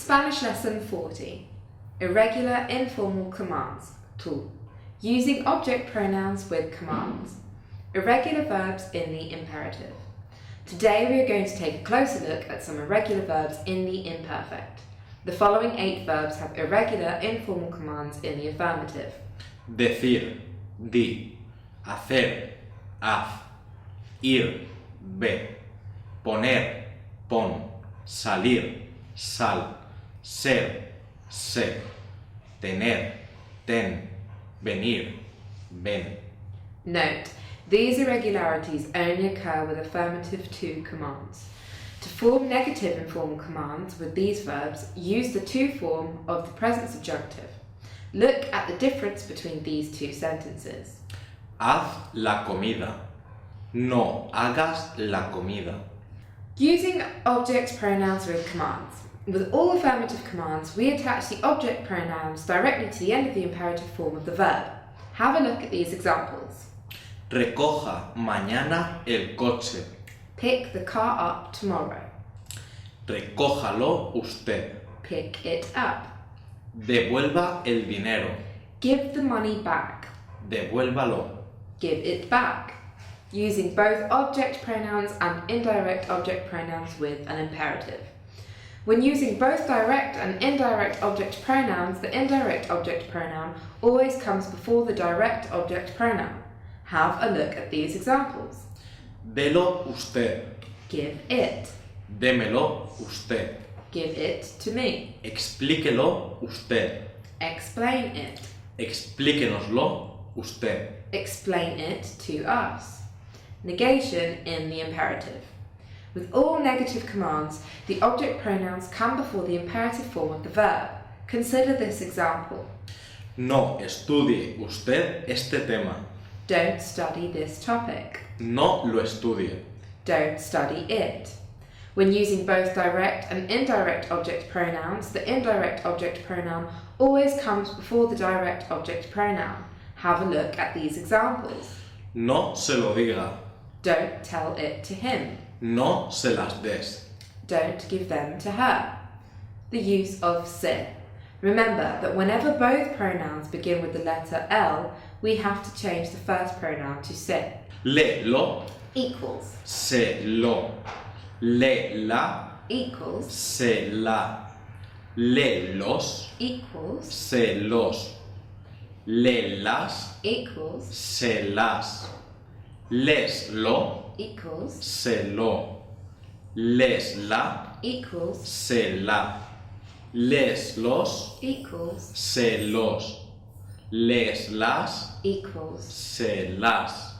Spanish Lesson 40, Irregular Informal Commands, tool, using object pronouns with commands, irregular verbs in the imperative. Today we are going to take a closer look at some irregular verbs in the imperfect. The following 8 verbs have irregular informal commands in the affirmative. Decir, di, hacer, haz, ir, ve, poner, pon, salir, sal, ser, sé, tener, ten, venir, ven. Note, these irregularities only occur with affirmative to commands. To form negative informal commands with these verbs, use the to form of the present subjunctive. Look at the difference between these two sentences. Haz la comida. No hagas la comida. Using object pronouns with commands. With all affirmative commands, we attach the object pronouns directly to the end of the imperative form of the verb. Have a look at these examples. Recoja mañana el coche. Pick the car up tomorrow. Recójalo usted. Pick it up. Devuelva el dinero. Give the money back. Devuélvalo. Give it back. Using both object pronouns and indirect object pronouns with an imperative. When using both direct and indirect object pronouns, the indirect object pronoun always comes before the direct object pronoun. Have a look at these examples. Delo usted. Give it. Démelo usted. Give it to me. Explíquelo usted. Explain it. Explíquenoslo usted. Explain it to us. Negation in the imperative. With all negative commands, the object pronouns come before the imperative form of the verb. Consider this example. No estudie usted este tema. Don't study this topic. No lo estudie. Don't study it. When using both direct and indirect object pronouns, the indirect object pronoun always comes before the direct object pronoun. Have a look at these examples. No se lo diga. Don't tell it to him. No se las des. Don't give them to her. The use of se. Remember that whenever both pronouns begin with the letter L, we have to change the first pronoun to se. Le-lo. Equals. Se-lo. Le-la. Equals. Se-la. Le-los. Equals. Se-los. Le-las. Equals. Se-las. Les-lo. Equals. Se-lo. Les-la. Equals. Se-la. Les-los. Equals. Se-los. Les-las. Equals. Se-las.